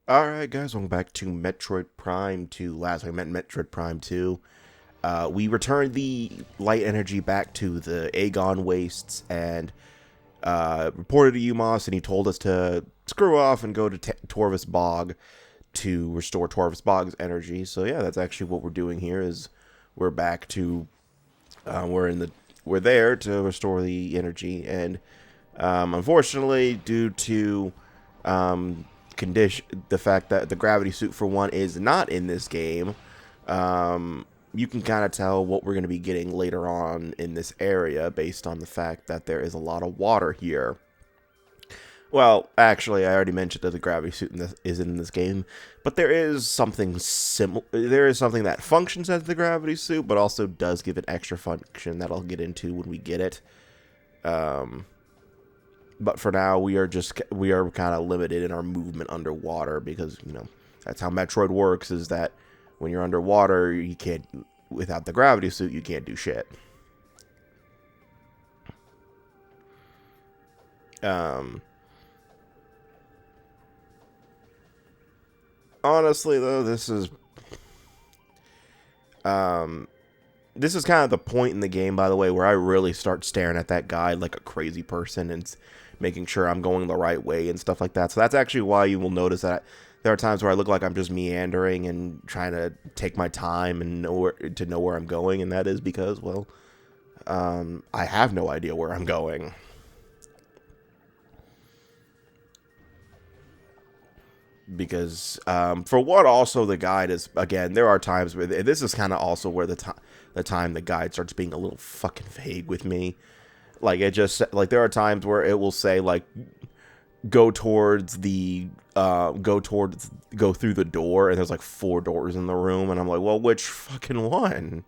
Alright guys, welcome back to Metroid Prime 2. Last time I met Metroid Prime 2. We returned the light energy back to the Aegon Wastes and reported to Umos, and he told us to screw off and go to Torvus Bog to restore Torvus Bog's energy. So yeah, that's actually what we're doing here. Is we're back to we're there to restore the energy, and unfortunately, due to condition the fact that the gravity suit for one is not in this game, you can kind of tell what we're going to be getting later on in this area based on the fact that there is a lot of water here. Well, actually, I already mentioned that the gravity suit is in this game, but there is something similar. There is something that functions as the gravity suit, but also does give an extra function that I'll get into when we get it. But for now, we are kind of limited in our movement underwater because that's how Metroid works. Is that when you're underwater, you can't, without the gravity suit, you can't do shit. Honestly, though, this is kind of the point in the game, by the way, where I really start staring at that guide like a crazy person and making sure I'm going the right way and stuff like that. So that's actually why you will notice that there are times where I look like I'm just meandering and trying to take my time and know where I'm going, and that is because, well, I have no idea where I'm going. Because for what, also the guide is, again, there are times where this is kind of also where the time the guide starts being a little fucking vague with me. Like, it just, like, there are times where it will say, like, go towards the go through the door, and there's like 4 doors in the room, and I'm like, well, which fucking one?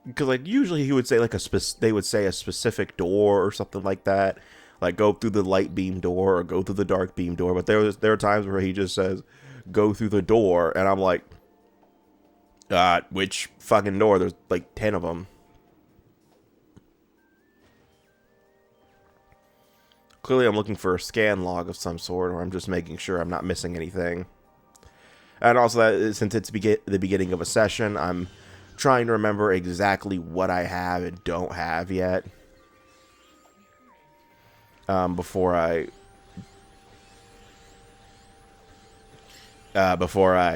Because, like, usually he would say like they would say a specific door or something like that, like go through the light beam door or go through the dark beam door. But there are times where he just says go through the door, and I'm like, which fucking door? There's like 10 of them. Clearly, I'm looking for a scan log of some sort, or I'm just making sure I'm not missing anything. And also, that since it's the beginning of a session, I'm trying to remember exactly what I have and don't have yet. Before I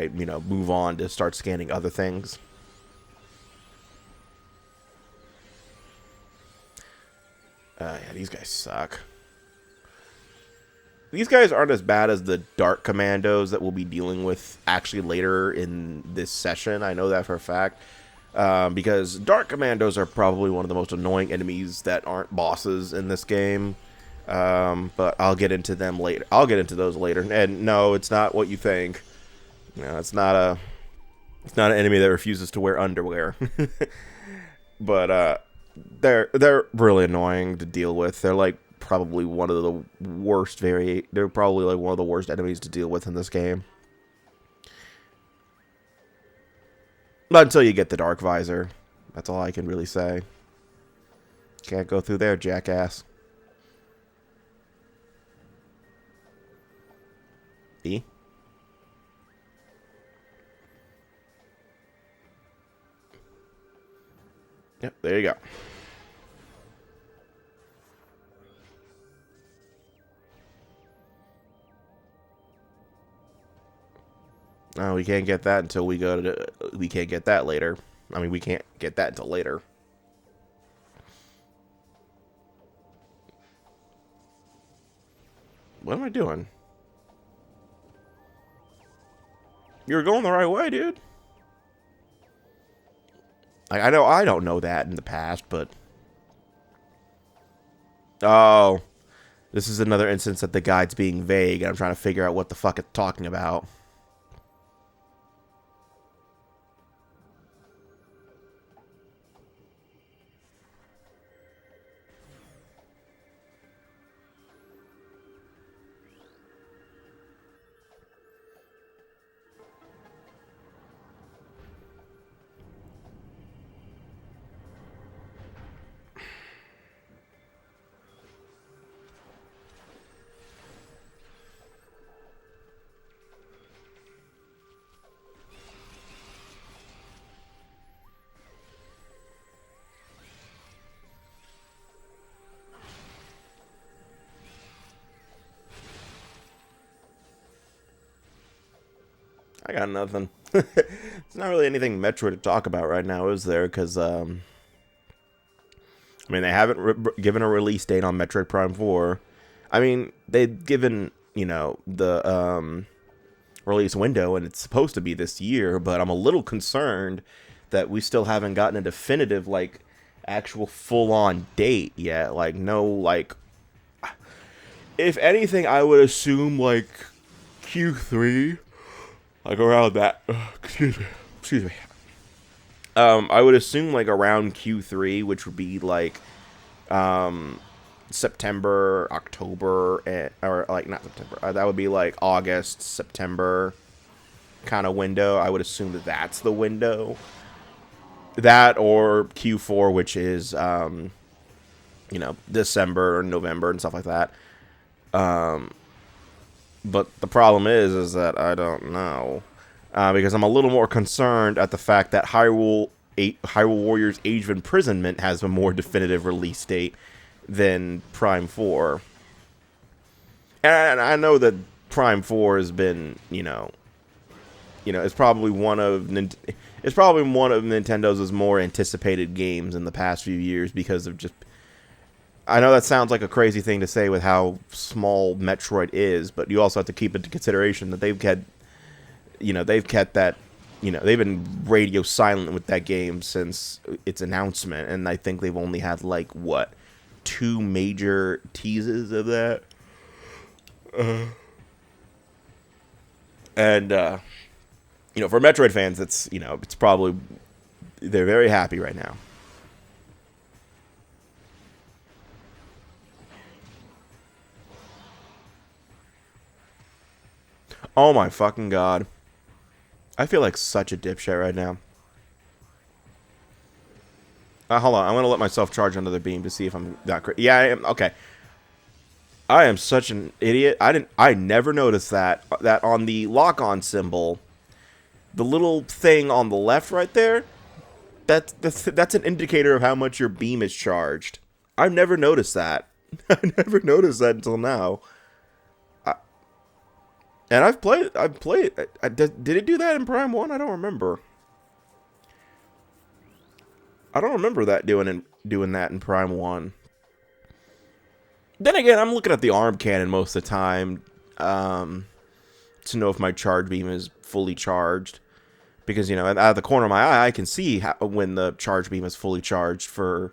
move on to start scanning other things. Yeah, these guys suck. These guys aren't as bad as the Dark Commandos that we'll be dealing with actually later in this session. I know that for a fact. Because Dark Commandos are probably one of the most annoying enemies that aren't bosses in this game. But I'll get into them later. I'll get into those later. And no, it's not what you think. No, it's not an enemy that refuses to wear underwear. But they're really annoying to deal with. They're like probably one of the worst they're probably like one of the worst enemies to deal with in this game. Not until you get the Dark Visor. That's all I can really say. Can't go through there, jackass. E? Yep, there you go. Oh, we can't get that until we go to... We can't get that later. I mean, we can't get that until later. What am I doing? You're going the right way, dude. I know I don't know that in the past, but... Oh. This is another instance that the guide's being vague, and I'm trying to figure out what the fuck it's talking about. I got nothing. It's not really anything Metroid to talk about right now, is there? Because, I mean, they haven't given a release date on Metroid Prime 4. I mean, they've given, you know, the release window, and it's supposed to be this year, but I'm a little concerned that we still haven't gotten a definitive, like, actual full-on date yet. Like, no, like, if anything, I would assume, like, Q3, like, around that, excuse me, I would assume, like, around Q3, which would be, like, September, October, or, like, not September, that would be, like, August, September kind of window. I would assume that that's the window. That or Q4, which is, you know, December or November and stuff like that. But the problem is that I don't know. Because I'm a little more concerned at the fact that Hyrule Warriors Age of Imprisonment has a more definitive release date than Prime 4. And I know that Prime 4 has been, you know, it's probably one of Nintendo's more anticipated games in the past few years because of just. I know that sounds like a crazy thing to say with how small Metroid is, but you also have to keep into consideration that they've kept that, you know, they've been radio silent with that game since its announcement, and I think they've only had, like, what, 2 major teases of that? And, you know, for Metroid fans, it's, you know, it's probably, they're very happy right now. Oh my fucking god. I feel like such a dipshit right now. Hold on, I'm gonna let myself charge another beam to see if I'm that crazy. Yeah, I am. Okay. I am such an idiot. I never noticed that on the lock-on symbol, the little thing on the left right there, that's an indicator of how much your beam is charged. I've never noticed that. I never noticed that until now. And I've played. Did it do that in Prime 1? I don't remember. I don't remember that doing that in Prime 1. Then again, I'm looking at the arm cannon most of the time to know if my charge beam is fully charged. Because, you know, out of the corner of my eye, I can see when the charge beam is fully charged for...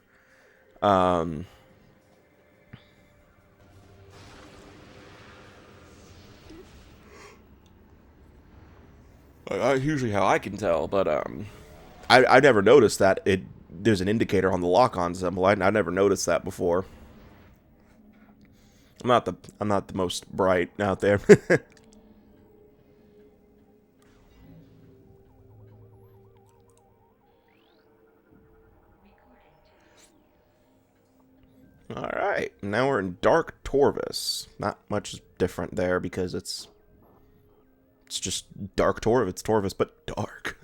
usually how I can tell, but I never noticed that there's an indicator on the lock-on symbol. I never noticed that before. I'm not the most bright out there. All right, now we're in Dark Torvus. Not much different there because it's just Dark Torvus. It's Torvus, but dark.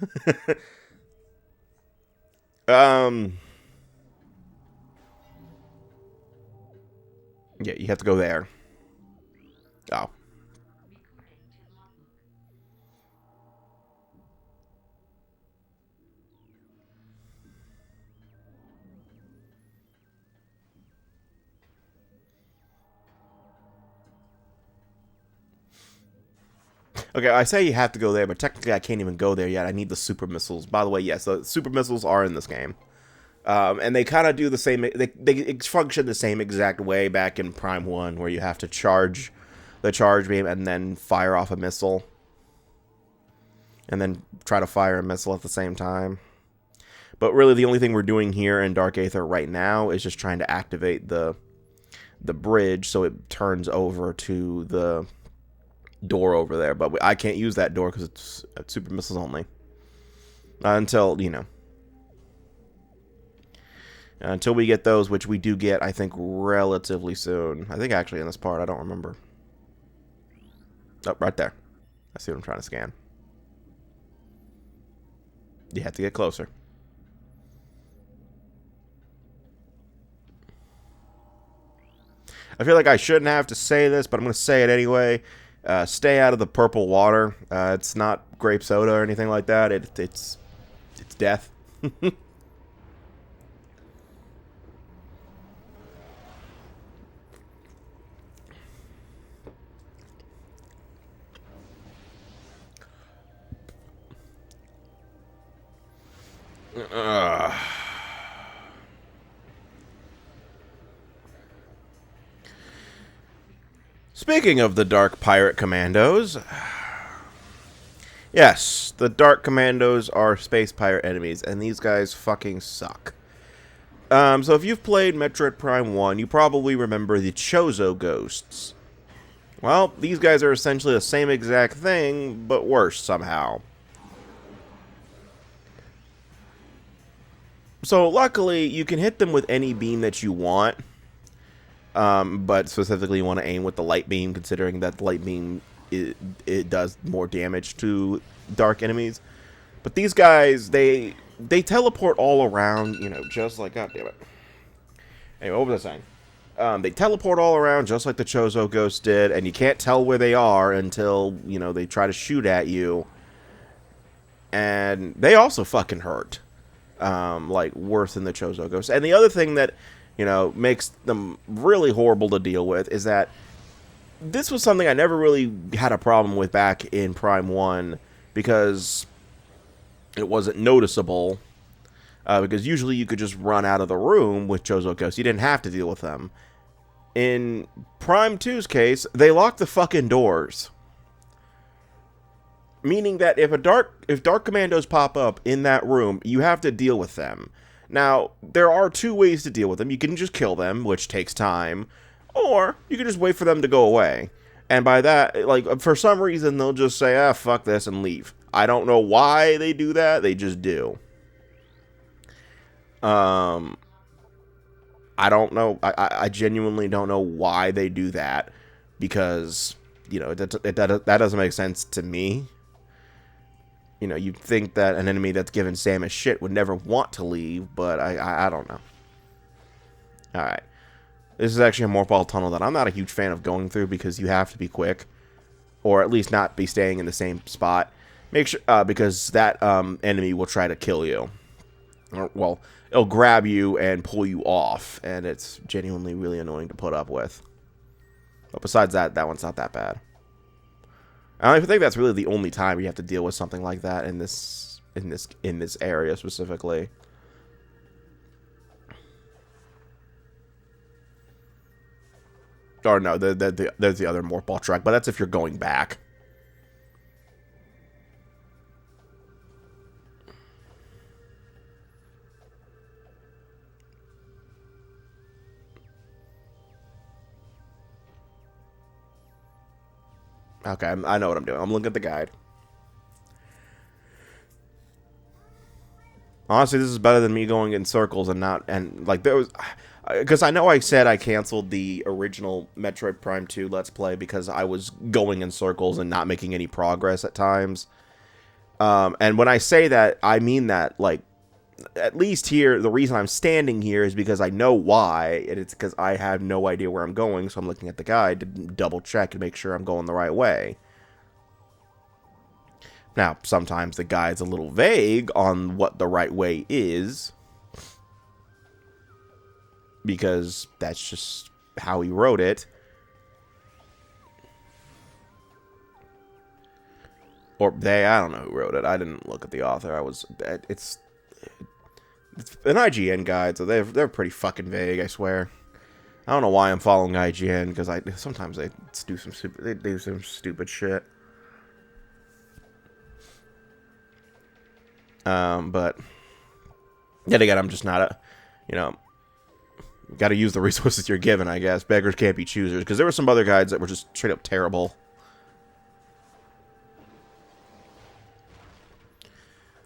Yeah, you have to go there. Oh. Okay, I say you have to go there, but technically I can't even go there yet. I need the super missiles. By the way, yes, the super missiles are in this game. And they kind of do the same, they function the same exact way back in Prime 1, where you have to charge the charge beam and then fire off a missile. And then try to fire a missile at the same time. But really the only thing we're doing here in Dark Aether right now is just trying to activate the bridge so it turns over to the door over there. But I can't use that door because it's super missiles only. Until, you know. Until we get those, which we do get, I think, relatively soon. I think actually in this part, I don't remember. Oh, right there. I see what I'm trying to scan. You have to get closer. I feel like I shouldn't have to say this, but I'm going to say it anyway. Stay out of the purple water. It's not grape soda or anything like that. It's death. Speaking of the Dark Pirate Commandos, yes, the Dark Commandos are space pirate enemies, and these guys fucking suck. So if you've played Metroid Prime 1, you probably remember the Chozo Ghosts. Well, these guys are essentially the same exact thing, but worse somehow. So luckily, you can hit them with any beam that you want. But specifically you want to aim with the light beam, considering that the light beam, it does more damage to dark enemies. But these guys, they teleport all around, you know, just like, god damn it. Anyway, what was I saying? They teleport all around just like the Chozo Ghost did, and you can't tell where they are until, you know, they try to shoot at you. And they also fucking hurt. Like, worse than the Chozo Ghost. And the other thing that, you know, makes them really horrible to deal with is that this was something I never really had a problem with back in Prime 1 because it wasn't noticeable. Because usually you could just run out of the room with Chozo Ghosts. You didn't have to deal with them. In Prime 2's case, they locked the fucking doors. Meaning that if Dark Commandos pop up in that room, you have to deal with them. Now, there are two ways to deal with them. You can just kill them, which takes time, or you can just wait for them to go away. And by that, like, for some reason, they'll just say, ah, fuck this, and leave. I don't know why they do that, they just do. I don't know, I genuinely don't know why they do that, because, you know, that doesn't make sense to me. You know, you'd think that an enemy that's given Samus shit would never want to leave, but I don't know. Alright. This is actually a Morphball tunnel that I'm not a huge fan of going through because you have to be quick. Or at least not be staying in the same spot. Make sure, because that enemy will try to kill you. Or, well, it'll grab you and pull you off, and it's genuinely really annoying to put up with. But besides that, that one's not that bad. I don't even think that's really the only time you have to deal with something like that in this area specifically. Or no, there's the other Morphball track, but that's if you're going back. Okay, I know what I'm doing. I'm looking at the guide. Honestly, this is better than me going in circles and like there was, because I know I said I canceled the original Metroid Prime 2 Let's Play because I was going in circles and not making any progress at times. And when I say that, I mean that, like, at least here, the reason I'm standing here is because I know why, and it's because I have no idea where I'm going, so I'm looking at the guide to double check and make sure I'm going the right way. Now, sometimes the guide's a little vague on what the right way is, because that's just how he wrote it. Or they, I don't know who wrote it. I didn't look at the author. It's an IGN guide, so they're pretty fucking vague, I swear. I don't know why I'm following IGN, because sometimes they do some stupid shit. But yet again, I'm just not you know, got to use the resources you're given, I guess. Beggars can't be choosers, because there were some other guides that were just straight up terrible.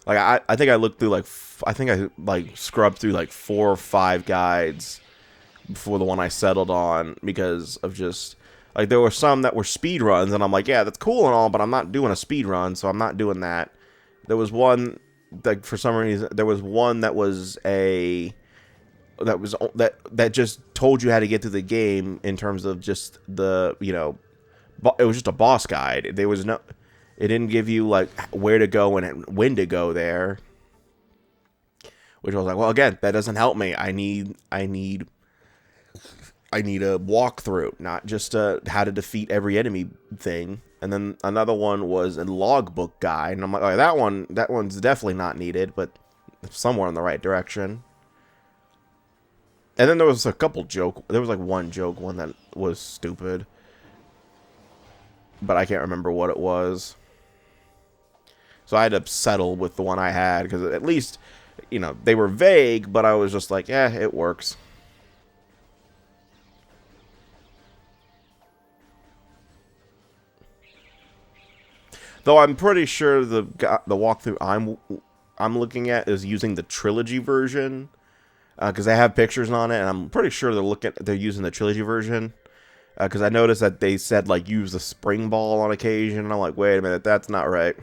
Like, I think I looked through, I scrubbed through, 4 or 5 guides before the one I settled on, because of just, like, there were some that were speed runs, and I'm like, yeah, that's cool and all, but I'm not doing a speed run, so I'm not doing that. There was one, like, for some reason, there was one that was that just told you how to get through the game in terms of just the, you know, it was just a boss guide. There was no, it didn't give you like where to go and when to go there. Which I was like, well, again, that doesn't help me. I need a walkthrough, not just how to defeat every enemy thing. And then another one was a logbook guide, and I'm like, oh, that one's definitely not needed, but somewhere in the right direction. And then there was a couple there was like one joke one that was stupid, but I can't remember what it was. So I had to settle with the one I had, because at least, you know, they were vague, but I was just like, yeah, it works. Though I'm pretty sure the walkthrough I'm looking at is using the trilogy version, because they have pictures on it, and I'm pretty sure they're using the trilogy version. Because I noticed that they said like use the spring ball on occasion, and I'm like, wait a minute, that's not right.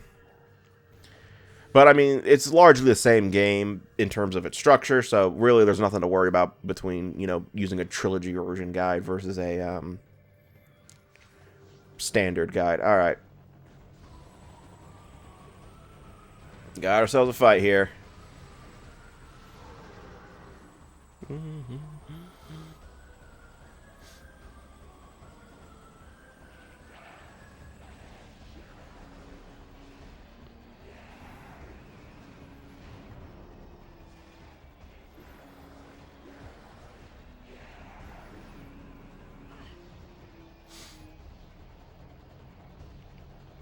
But I mean, it's largely the same game in terms of its structure, so really there's nothing to worry about between, you know, using a trilogy version guide versus a standard guide. All right. Got ourselves a fight here.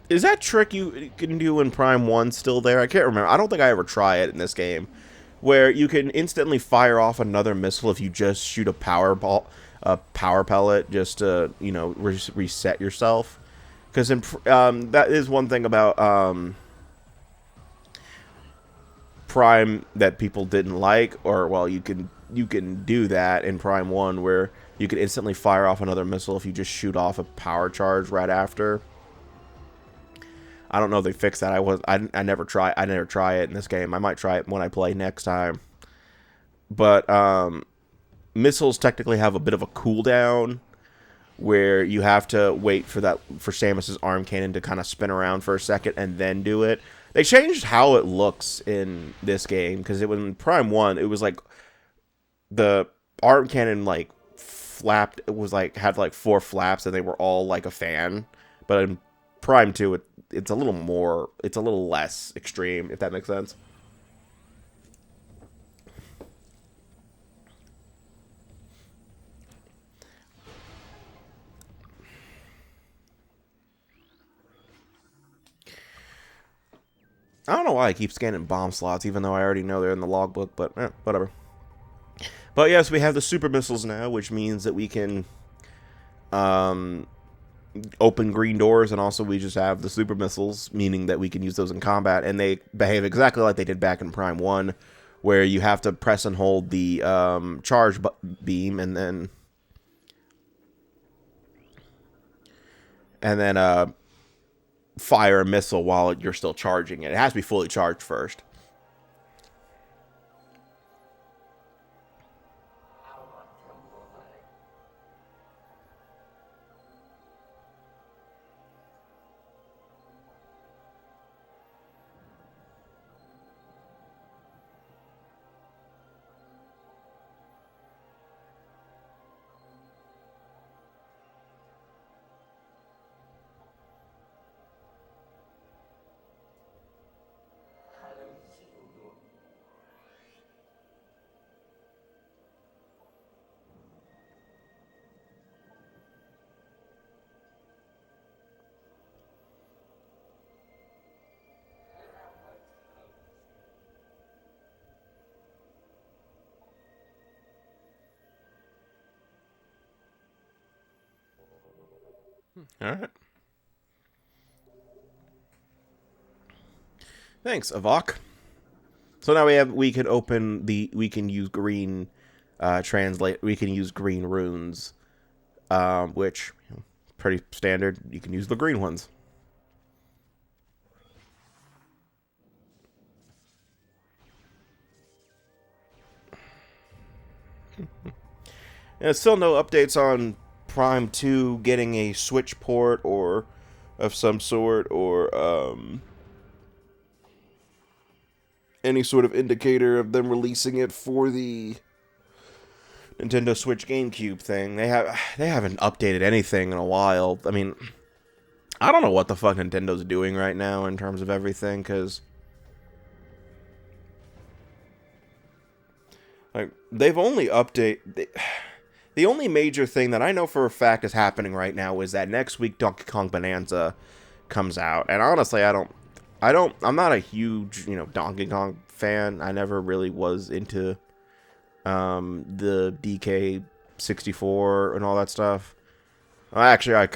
Is that trick you can do in Prime 1 still there? I can't remember. I don't think I ever try it in this game. Where you can instantly fire off another missile if you just shoot a power pellet just to, you know, reset yourself. Because that is one thing about Prime that people didn't like, or well, you can do that in Prime 1 where you can instantly fire off another missile if you just shoot off a power charge right after. I don't know if they fixed that. I never try it in this game. I might try it when I play next time. But missiles technically have a bit of a cooldown where you have to wait for Samus's arm cannon to kind of spin around for a second and then do it. They changed how it looks in this game, because it was in Prime 1, it was like the arm cannon like flapped, it was like had like 4 flaps and they were all like a fan. But in Prime 2 it's a little less extreme, if that makes sense. I don't know why I keep scanning bomb slots, even though I already know they're in the logbook, but whatever. But yes, we have the super missiles now, which means that we can open green doors, and also we just have the super missiles, meaning that we can use those in combat, and they behave exactly like they did back in Prime 1, where you have to press and hold the charge beam, and then fire a missile while you're still charging it. It has to be fully charged first. All right. Thanks, Avok. So now we can use green we can use green runes, which, you know, pretty standard. You can use the green ones. And still no updates on Prime 2 getting a Switch port or of some sort, or any sort of indicator of them releasing it for the Nintendo Switch GameCube thing. They haven't updated anything in a while. I mean, I don't know what the fuck Nintendo's doing right now in terms of everything, because like they've only the only major thing that I know for a fact is happening right now is that next week Donkey Kong Bonanza comes out, and honestly, I'm not a huge, Donkey Kong fan. I never really was into the DK64 and all that stuff. Actually, I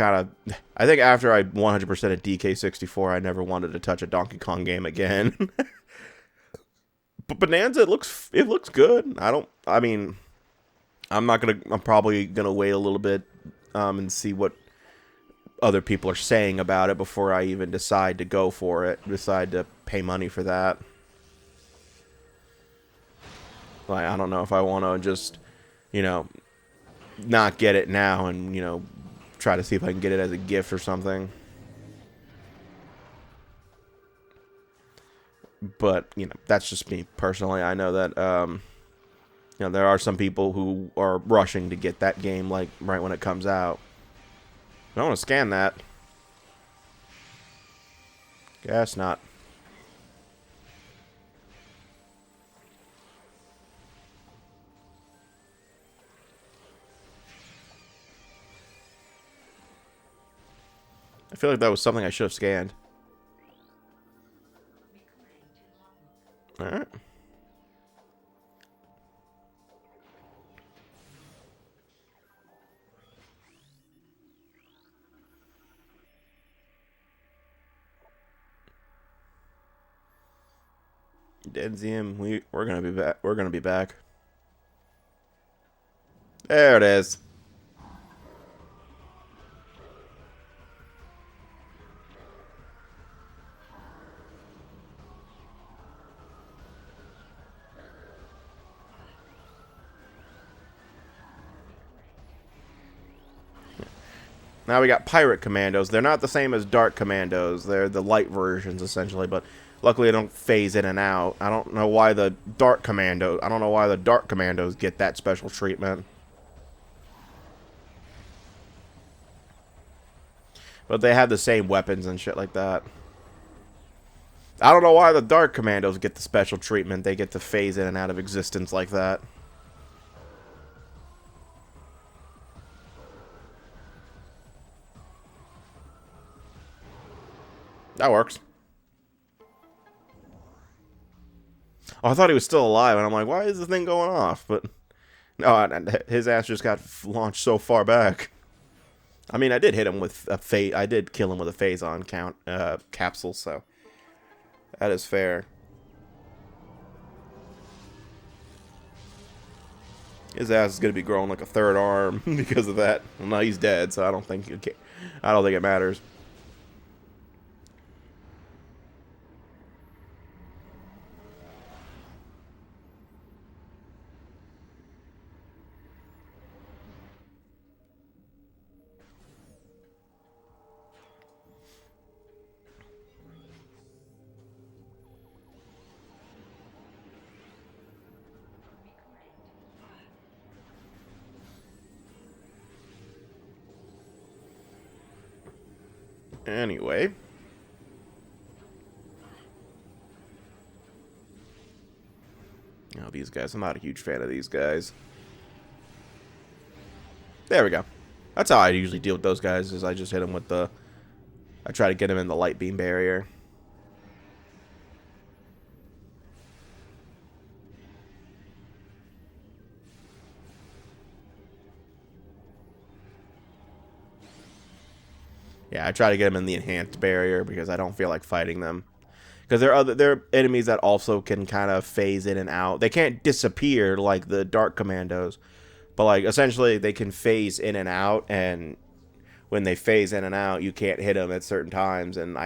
think after I 100% of DK64, I never wanted to touch a Donkey Kong game again. But Bonanza, it looks good. I'm probably gonna wait a little bit and see what other people are saying about it before I even decide to go for it, decide to pay money for that. Like, I don't know if I want to just, not get it now and, try to see if I can get it as a gift or something. But, that's just me personally. I know that, there are some people who are rushing to get that game, like, right when it comes out. I want to scan that. Guess not. I feel like that was something I should have scanned. Alright. Denzium, we're gonna be back. We're gonna be back. There it is. Now we got Pirate Commandos. They're not the same as Dark Commandos. They're the light versions, essentially, but luckily they don't phase in and out. I don't know why the Dark Commandos get that special treatment. But they have the same weapons and shit like that. I don't know why the Dark Commandos get the special treatment. They get to phase in and out of existence like that. That works. Oh, I thought he was still alive, and I'm like, why is this thing going off? But no, his ass just got launched so far back. I mean, I did hit him with a phase. I did kill him with a phase-on capsule, so that is fair. His ass is gonna be growing like a third arm because of that. Well, no, he's dead, so I don't think it matters. Anyway. Oh, these guys. I'm not a huge fan of these guys. There we go. That's how I usually deal with those guys, is I just hit them with the... I try to get them in the light beam barrier. Yeah, I try to get them in the enhanced barrier because I don't feel like fighting them. Because there are enemies that also can kind of phase in and out. They can't disappear like the Dark Commandos, but like essentially they can phase in and out. And when they phase in and out, you can't hit them at certain times. And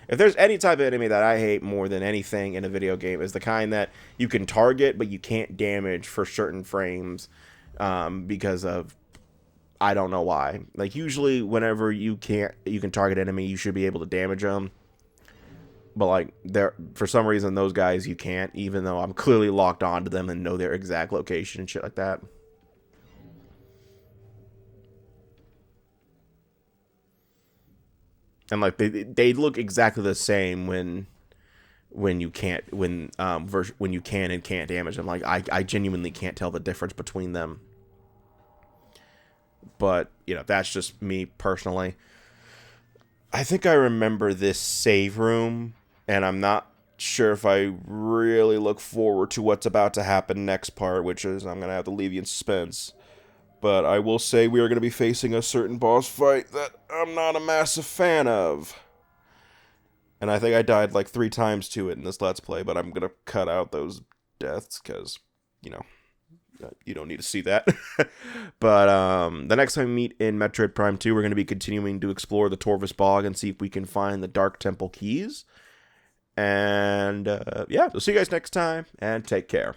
if there's any type of enemy that I hate more than anything in a video game, is the kind that you can target but you can't damage for certain frames, because of I don't know why. Like, usually whenever you can target enemy, you should be able to damage them. But, like, for some reason, those guys you can't, even though I'm clearly locked onto them and know their exact location and shit like that. And, like, they look exactly the same when you can't, when you can and can't damage them. Like, I genuinely can't tell the difference between them. But, you know, that's just me personally. I think I remember this save room, and I'm not sure if I really look forward to what's about to happen next part, which is I'm going to have to leave you in suspense. But I will say we are going to be facing a certain boss fight that I'm not a massive fan of. And I think I died like 3 times to it in this Let's Play, but I'm going to cut out those deaths because, you know, you don't need to see that. But the next time we meet in Metroid Prime 2, we're going to be continuing to explore the Torvus Bog and see if we can find the Dark Temple keys. And yeah, we'll see you guys next time, and take care.